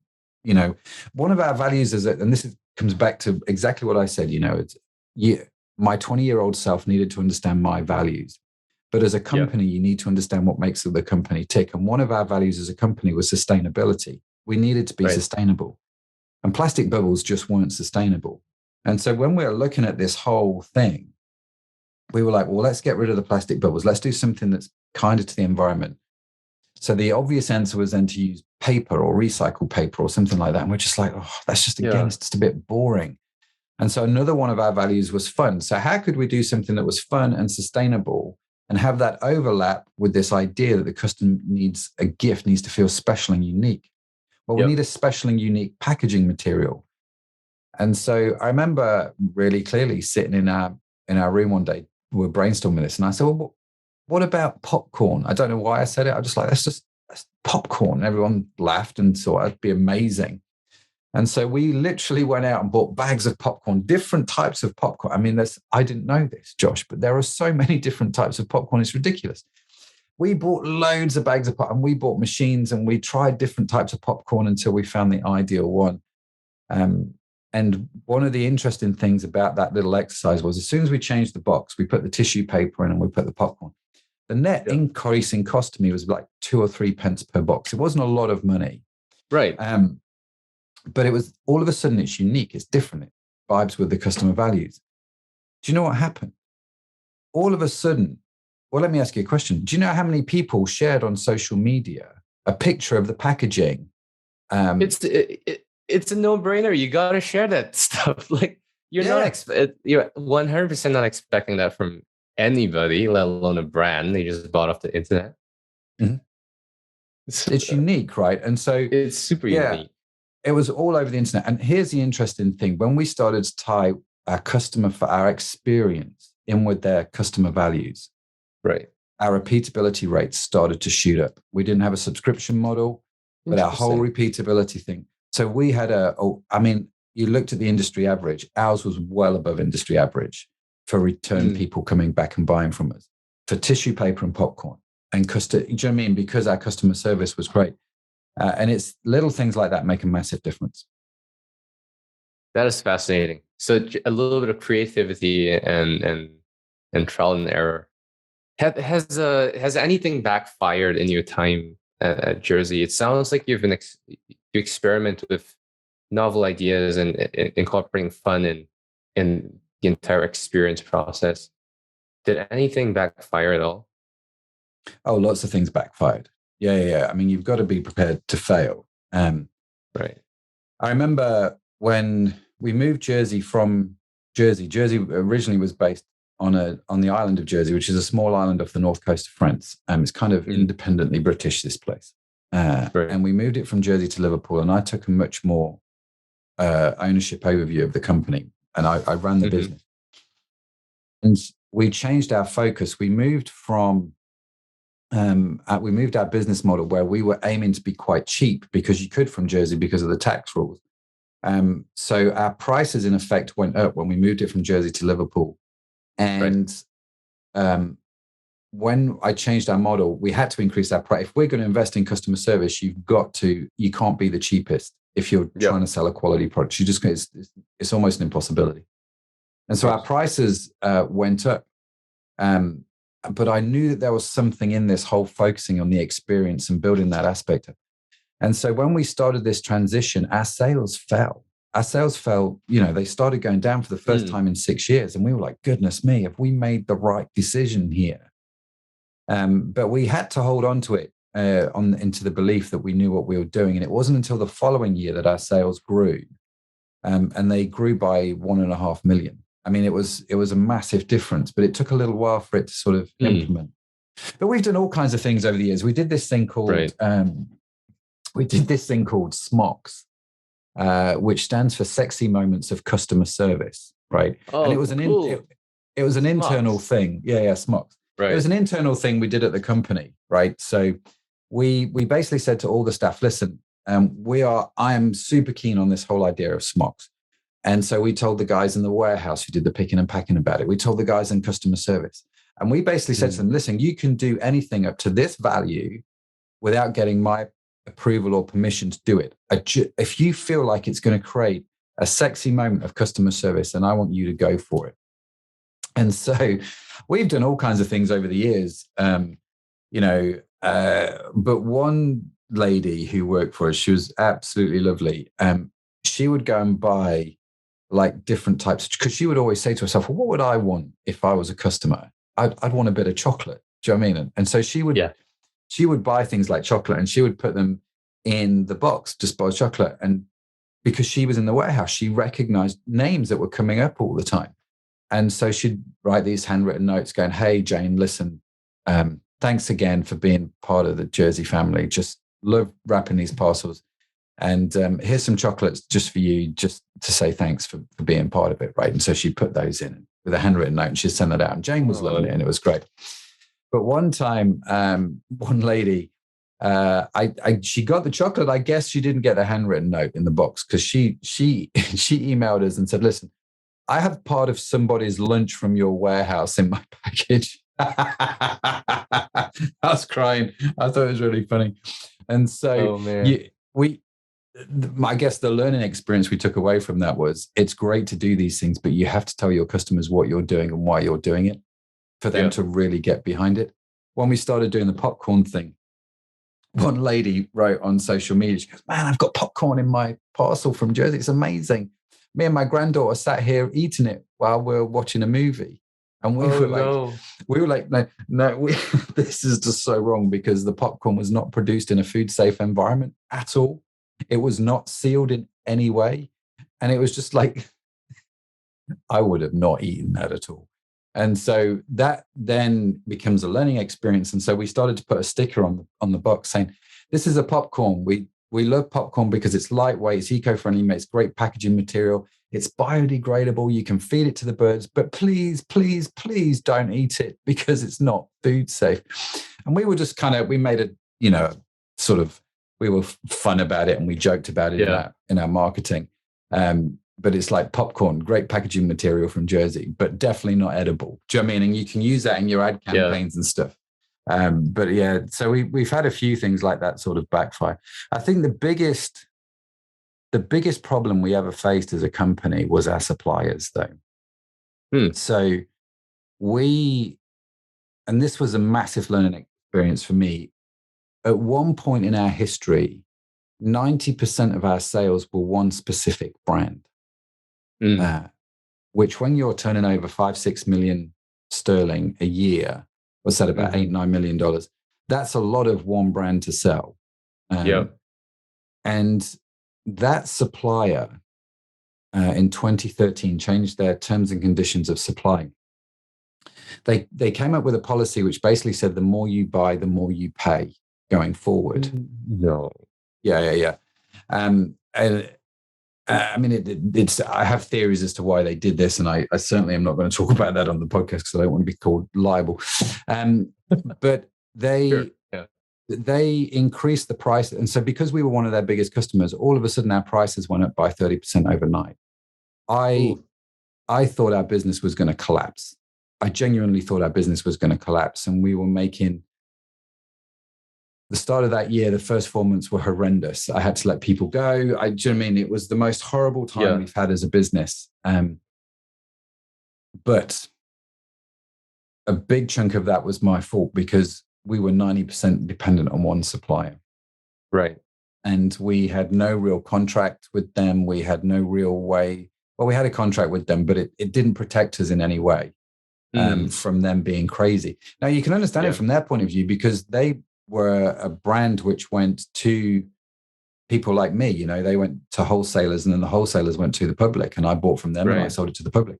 one of our values is that, and this comes back to exactly what I said, my 20-year-old self needed to understand my values. But as a company, you need to understand what makes the company tick. And one of our values as a company was sustainability. We needed to be sustainable. And plastic bubbles just weren't sustainable. And so when we were looking at this whole thing, we were like, well, let's get rid of the plastic bubbles. Let's do something that's kinder to the environment. So the obvious answer was then to use paper or recycled paper or something like that. And we're just like, oh, that's just, again, it's just a bit boring. And so another one of our values was fun. So how could we do something that was fun and sustainable and have that overlap with this idea that the customer needs a gift, needs to feel special and unique? Well, we need a special and unique packaging material. And so I remember really clearly sitting in our room one day, we were brainstorming this, and I said, well, what about popcorn? I don't know why I said it. I was just like, that's popcorn. Everyone laughed and thought it'd be amazing. And so we literally went out and bought bags of popcorn, different types of popcorn. I mean, I didn't know this, Josh, but there are so many different types of popcorn. It's ridiculous. We bought loads of bags of popcorn, and we bought machines, and we tried different types of popcorn until we found the ideal one. And one of the interesting things about that little exercise was, as soon as we changed the box, we put the tissue paper in and we put the popcorn. The net increase in cost to me was like 2 or 3 pence per box. It wasn't a lot of money. Right. But it was, all of a sudden, it's unique. It's different. It vibes with the customer values. Do you know what happened? All of a sudden, well, let me ask you a question. Do you know how many people shared on social media a picture of the packaging? It's a no-brainer. You got to share that stuff. Like you're 100% not expecting that from anybody, let alone a brand they just bought off the internet. Mm-hmm. It's unique, right? And so it's super unique. It was all over the internet. And here's the interesting thing. When we started to tie our customer for our experience in with their customer values, right, our repeatability rates started to shoot up. We didn't have a subscription model, but our whole repeatability thing. So we had you looked at the industry average. Ours was well above industry average for return people coming back and buying from us for tissue paper and popcorn and custard. Do you know what I mean? Because our customer service was great. And it's little things like that make a massive difference. That is fascinating. So a little bit of creativity and trial and error. Has anything backfired in your time at Jersey? It sounds like you experiment with novel ideas and incorporating fun in the entire experience process. Did anything backfire at all? Oh, lots of things backfired. Yeah. I mean, you've got to be prepared to fail. Right. I remember when we moved Jersey from Jersey. Jersey originally was based on the island of Jersey, which is a small island off the north coast of France. It's kind of independently British, this place. Right. And we moved it from Jersey to Liverpool, and I took a much more ownership overview of the company, and I ran the business. And we changed our focus. We moved from we moved our business model where we were aiming to be quite cheap because you could from Jersey because of the tax rules. So our prices in effect went up when we moved it from Jersey to Liverpool. And when I changed our model, we had to increase our price. If we're going to invest in customer service, you can't be the cheapest if you're trying to sell a quality product. It's almost an impossibility. And so our prices went up. But I knew that there was something in this whole focusing on the experience and building that aspect. And so when we started this transition, our sales fell. They started going down for the first time in 6 years. And we were like, goodness me, have we made the right decision here? But we had to hold on to it into the belief that we knew what we were doing. And it wasn't until the following year that our sales grew. And they grew by 1.5 million. I mean, it was a massive difference, but it took a little while for it to sort of implement. But we've done all kinds of things over the years. We did this thing called SMOCS, which stands for Sexy Moments of Customer Service, right? Oh, and it was it was an internal thing. Yeah, SMOCS. Right. It was an internal thing we did at the company, right? So we basically said to all the staff, listen, I am super keen on this whole idea of SMOCS. And so we told the guys in the warehouse who did the picking and packing about it. We told the guys in customer service. And we basically said to them, listen, you can do anything up to this value without getting my approval or permission to do it. If you feel like it's going to create a sexy moment of customer service, then I want you to go for it. And so we've done all kinds of things over the years, but one lady who worked for us, she was absolutely lovely. She would go and buy like different types, because she would always say to herself, well, what would I want if I was a customer? I'd want a bit of chocolate. Do you know what I mean? And so she would buy things like chocolate, and she would put them in the box, just boiled chocolate. And because she was in the warehouse, she recognized names that were coming up all the time. And so she'd write these handwritten notes going, hey, Jane, listen, thanks again for being part of the Jersey family. Just love wrapping these parcels. And here's some chocolates just for you, just to say thanks for being part of it, right? And so she put those in with a handwritten note, and she'd send that out. And Jane was loving it, and it was great. But one time, one lady, she got the chocolate. I guess she didn't get the handwritten note in the box, because she emailed us and said, listen, I have part of somebody's lunch from your warehouse in my package. I was crying. I thought it was really funny. And so I guess the learning experience we took away from that was, it's great to do these things, but you have to tell your customers what you're doing and why you're doing it for them to really get behind it. When we started doing the popcorn thing, one lady wrote on social media, she goes, man, I've got popcorn in my parcel from Jersey. It's amazing. Me and my granddaughter sat here eating it while we're watching a movie. And we were like, no, this is just so wrong, because the popcorn was not produced in a food safe environment at all. It was not sealed in any way. And it was just like, I would have not eaten that at all. And so that then becomes a learning experience. And so we started to put a sticker on the box saying, this is a popcorn. We love popcorn because it's lightweight, it's eco-friendly, makes great packaging material. It's biodegradable. You can feed it to the birds, but please, please, please don't eat it, because it's not food safe. And we were just we made it, we were fun about it, and we joked about it in our marketing. But it's like popcorn, great packaging material from Jersey, but definitely not edible. Do you know what I mean? And you can use that in your ad campaigns and stuff. But yeah, so we've had a few things like that sort of backfire. I think the biggest problem we ever faced as a company was our suppliers, though. So and this was a massive learning experience for me. At one point in our history, 90% of our sales were one specific brand, which, when you're turning over 5-6 million sterling a year, what's that, about $8-9 million? That's a lot of one brand to sell. And that supplier in 2013 changed their terms and conditions of supply. They came up with a policy which basically said, the more you buy, the more you pay going forward. No. Yeah. I mean, it's. I have theories as to why they did this, and I certainly am not going to talk about that on the podcast, because I don't want to be called liable. But they increased the price, and so because we were one of their biggest customers, all of a sudden our prices went up by 30% overnight. I thought our business was going to collapse. I genuinely thought our business was going to collapse, and we were making. The start of that year, the first 4 months were horrendous. I had to let people go. Do you know what I mean? It was the most horrible time we've had as a business. But a big chunk of that was my fault, because we were 90% dependent on one supplier. Right. And we had no real contract with them. We had no real way. Well, we had a contract with them, but it didn't protect us in any way from them being crazy. Now, you can understand it from their point of view, because they were a brand which went to people like me. They went to wholesalers, and then the wholesalers went to the public, and I bought from them and I sold it to the public.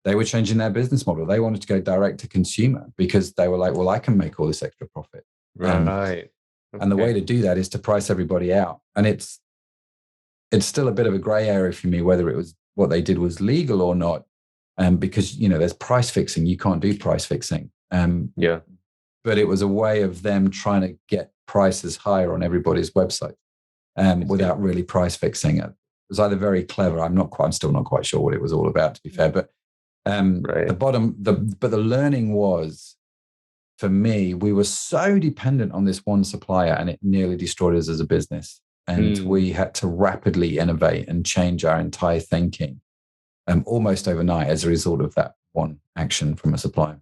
they were changing their business model. They wanted to go direct to consumer because they were like, well, I can make all this extra profit. Right. And the way to do that is to price everybody out. And it's still a bit of a gray area for me whether it was what they did was legal or not, because there's price fixing. You can't do price fixing. Yeah. But it was a way of them trying to get prices higher on everybody's website, without really price fixing it. It was either very clever. I'm still not quite sure what it was all about, to be fair. But the learning was, for me, we were so dependent on this one supplier, and it nearly destroyed us as a business. And we had to rapidly innovate and change our entire thinking, almost overnight, as a result of that one action from a supplier.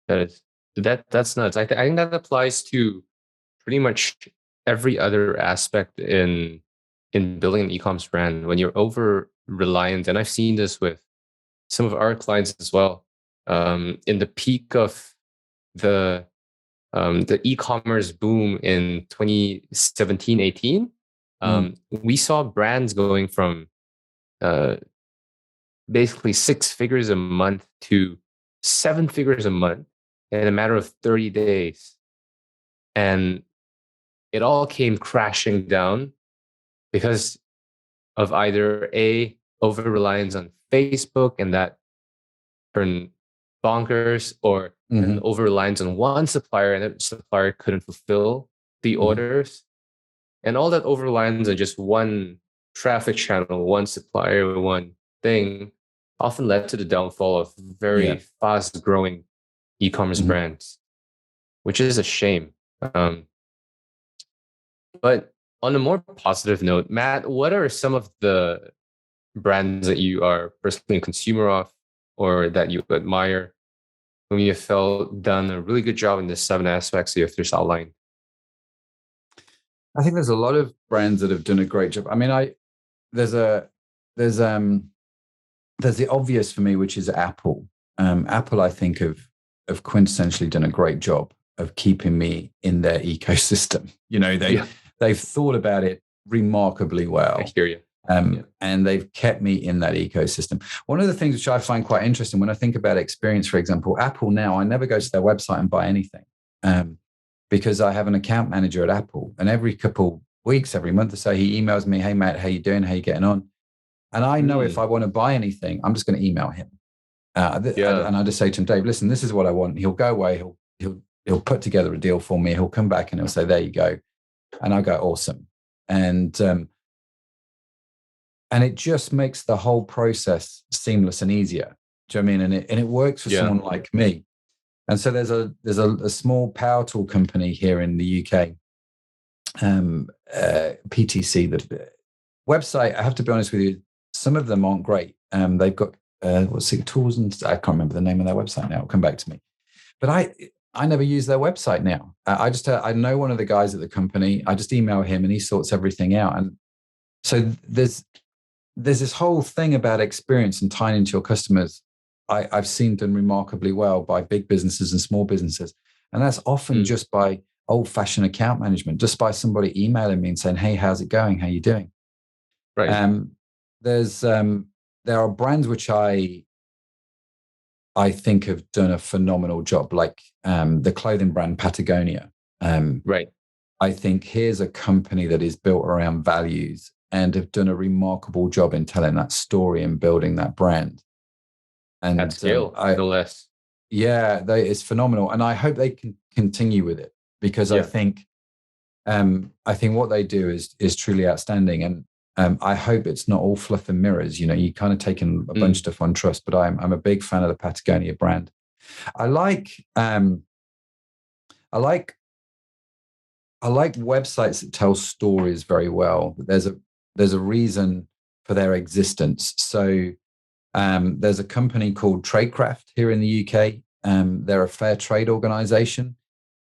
That's nuts. I think that applies to pretty much every other aspect in building an e-commerce brand. When you're over reliant, and I've seen this with some of our clients as well. In the peak of the e-commerce boom in 2017-18, we saw brands going from basically 6 figures a month to 7 figures a month in a matter of 30 days. And it all came crashing down because of either over-reliance on Facebook, and that turned bonkers, or an over-reliance on one supplier, and that supplier couldn't fulfill the orders. And all that over-reliance on just one traffic channel, one supplier, one thing, often led to the downfall of very fast-growing e-commerce brands, which is a shame. But on a more positive note, Matt, what are some of the brands that you are personally a consumer of, or that you admire, whom you felt done a really good job in the 7 aspects you have just outlined? I think there's a lot of brands that have done a great job. I mean, there's the obvious for me, which is Apple. Apple, I think, have quintessentially done a great job of keeping me in their ecosystem. They've thought about it remarkably well. I hear you. And they've kept me in that ecosystem. One of the things which I find quite interesting when I think about experience, for example, Apple now, I never go to their website and buy anything, because I have an account manager at Apple, and every couple weeks, every month or so, he emails me, "Hey, Matt, how you doing? How you getting on?" And I know if I want to buy anything, I'm just going to email him. And I just say to him, "Dave, listen, this is what I want." He'll go away. He'll put together a deal for me. He'll come back and he'll say, "There you go." And I'll go, "Awesome." And it just makes the whole process seamless and easier. Do you know what I mean? And it works for someone like me. And so there's a small power tool company here in the UK, PTC. The website, I have to be honest with you, some of them aren't great. They've got tools, and I can't remember the name of their website now. It'll come back to me. But I never use their website now. I know one of the guys at the company. I just email him and he sorts everything out. And so there's this whole thing about experience and tying into your customers. I've seen done remarkably well by big businesses and small businesses. And that's often just by old-fashioned account management, just by somebody emailing me and saying, "Hey, how's it going? How you doing?" Right. There are brands which I think have done a phenomenal job, like the clothing brand Patagonia. Right. I think here's a company that is built around values and have done a remarkable job in telling that story and building that brand. And at scale, no less. Yeah, it's phenomenal, and I hope they can continue with it, because I think what they do is truly outstanding, and I hope it's not all fluff and mirrors. You kind of taking a bunch of stuff on trust, but I'm a big fan of the Patagonia brand. I like websites that tell stories very well. There's a reason for their existence. So there's a company called Tradecraft here in the UK. They're a fair trade organization.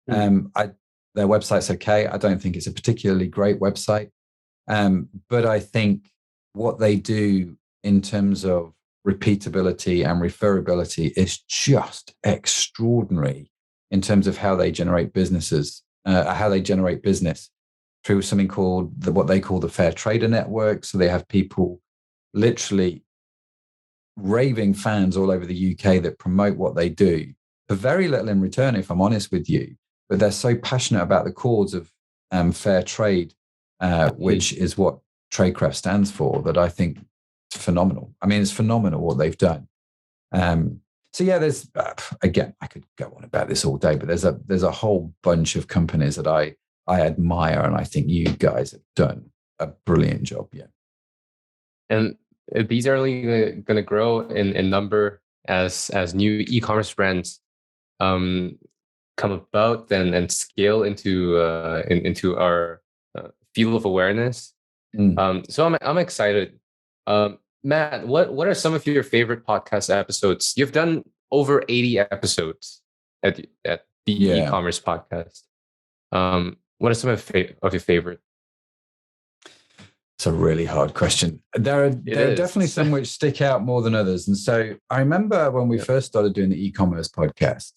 Their website's okay. I don't think it's a particularly great website. But I think what they do in terms of repeatability and referability is just extraordinary in terms of how they generate business through something called what they call the Fair Trader Network. So they have people literally raving fans all over the UK that promote what they do for very little in return, if I'm honest with you. But they're so passionate about the cause of fair trade, which is what Tradecraft stands for, that I think it's phenomenal. I mean, it's phenomenal what they've done. So yeah, there's again, I could go on about this all day, but there's a whole bunch of companies that I admire, and I think you guys have done a brilliant job. Yeah, and these are only going to grow in number as new e-commerce brands come about and scale into our field of awareness. So I'm excited. Matt, what are some of your favorite podcast episodes? You've done over 80 episodes at the e-commerce podcast. What are some of your favorite? It's a really hard question. There are definitely some which stick out more than others. And so I remember when we first started doing the e-commerce podcast,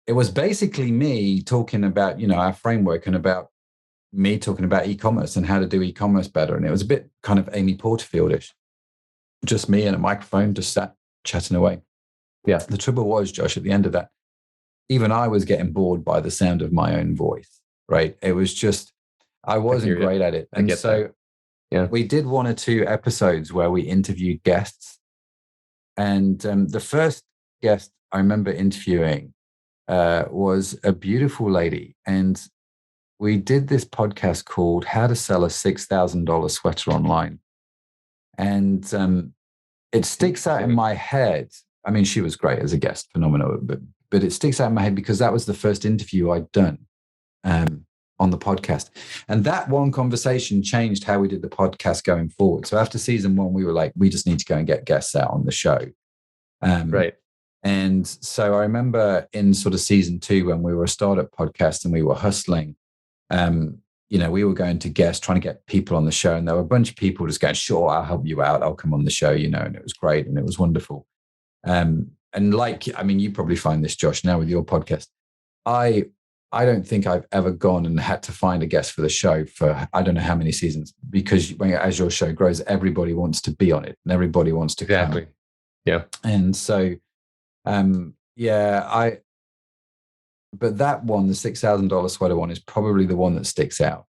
it was basically me talking about, our framework and about me talking about e-commerce and how to do e-commerce better. And it was a bit kind of Amy Porterfield-ish. Just me and a microphone, just sat chatting away. Yeah. The trouble was, Josh, at the end of that, even I was getting bored by the sound of my own voice, right? It was just, I wasn't great at it. And so we did 1 or 2 episodes where we interviewed guests. And the first guest I remember interviewing was a beautiful lady. And we did this podcast called How to Sell a $6,000 Sweater Online. And it sticks out in my head. I mean, she was great as a guest, phenomenal, but it sticks out in my head because that was the first interview I'd done on the podcast. And that one conversation changed how we did the podcast going forward. So after season 1, we were like, we just need to go and get guests out on the show. Right. And so I remember in sort of season 2, when we were a startup podcast and we were hustling, we were going to guests, trying to get people on the show. And there were a bunch of people just going, sure, I'll help you out. I'll come on the show, and it was great. And it was wonderful. And you probably find this, Josh, now with your podcast. I don't think I've ever gone and had to find a guest for the show for I don't know how many seasons, because as your show grows, everybody wants to be on it and everybody wants to come. Yeah. And so, but that one, the $6,000 sweater one, is probably the one that sticks out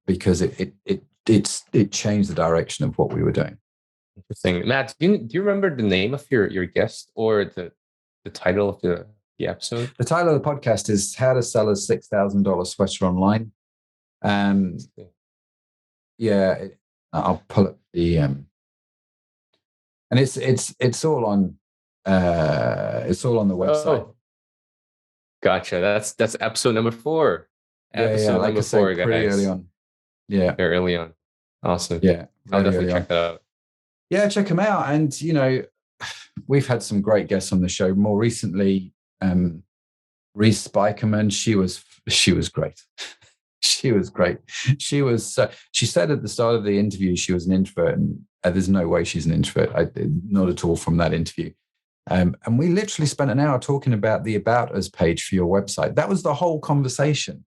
because it changed the direction of what we were doing. Interesting. Matt, do you remember the name of your guest or the title of the episode? The title of the podcast is How to Sell a $6,000 Sweater Online. I'll pull up the and it's all on the website. Oh. Gotcha. That's episode number 4. Episode like number I said, 4, guys. Pretty early on. Yeah. Very early on. Awesome. Yeah. I'll definitely check that out. Yeah, check them out. And, we've had some great guests on the show. More recently, Reese Spikerman, she was great. She was great. She said at the start of the interview she was an introvert, and there's no way she's an introvert. Not at all from that interview. And we literally spent an hour talking about the About Us page for your website. That was the whole conversation.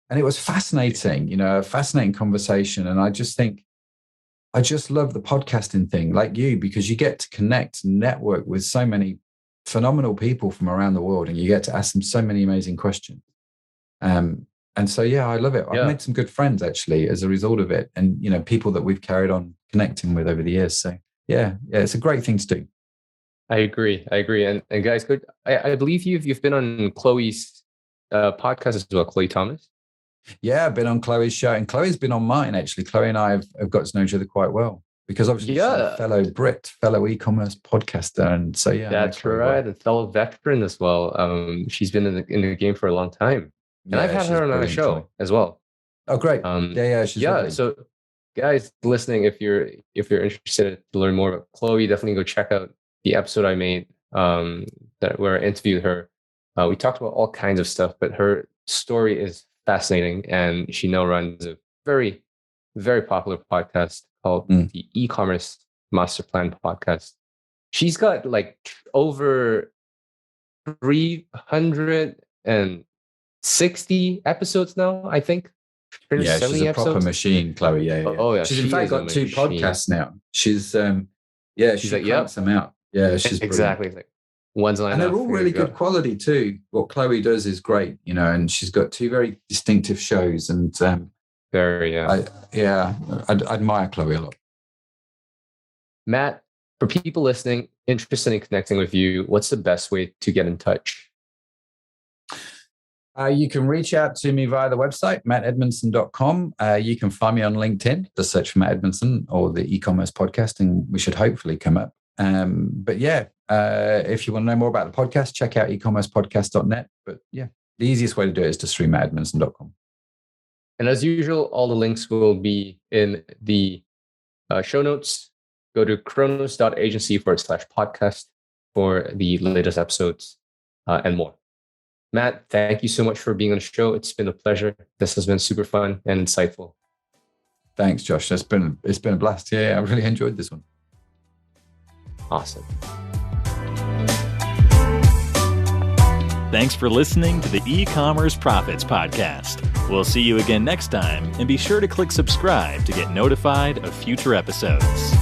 And it was fascinating, a fascinating conversation. And I just love the podcasting thing, like you, because you get to connect and network with so many phenomenal people from around the world, and you get to ask them so many amazing questions. And so, I love it. I've made some good friends actually as a result of it, and people that we've carried on connecting with over the years. So it's a great thing to do. I agree. And guys, I believe you've been on Chloe's podcast as well, Chloe Thomas. Yeah, I've been on Chloe's show, and Chloe's been on mine actually. Chloe and I have got to know each other quite well because obviously she's a fellow Brit, fellow e-commerce podcaster, and so that's right, a fellow veteran as well. She's been in the game for a long time, and I've had her on our show as well. Oh, great! She's lovely. So, guys listening, if you're interested to learn more about Chloe, definitely go check out the episode I made where I interviewed her. We talked about all kinds of stuff, but her story is fascinating, and she now runs a very, very popular podcast called the eCommerce Master Plan Podcast. She's got like over 360 episodes now, I think. She's a proper machine, Chloe. Oh yeah. She's in fact got 2 podcasts now. She's Yeah, She's she like, yep, cranks them out. Yeah, she's exactly. brilliant. It's like, one's line And they're up. all Here really you go. good quality too. What Chloe does is great, and she's got two very distinctive shows. And Very, yeah. I admire Chloe a lot. Matt, for people listening, interested in connecting with you, what's the best way to get in touch? You can reach out to me via the website, mattedmundson.com. You can find me on LinkedIn. Just search for Matt Edmundson or the e-commerce podcast, and we should hopefully come up. But yeah, if you want to know more about the podcast, check out ecommercepodcast.net. But yeah, the easiest way to do it is just through mattedmundson.com. And as usual, all the links will be in the show notes. Go to chronos.agency/podcast for the latest episodes and more. Matt, thank you so much for being on the show. It's been a pleasure. This has been super fun and insightful. Thanks, Josh. It's been a blast. Yeah, I really enjoyed this one. Awesome. Thanks for listening to the E-commerce Profits Podcast. We'll see you again next time, and be sure to click subscribe to get notified of future episodes.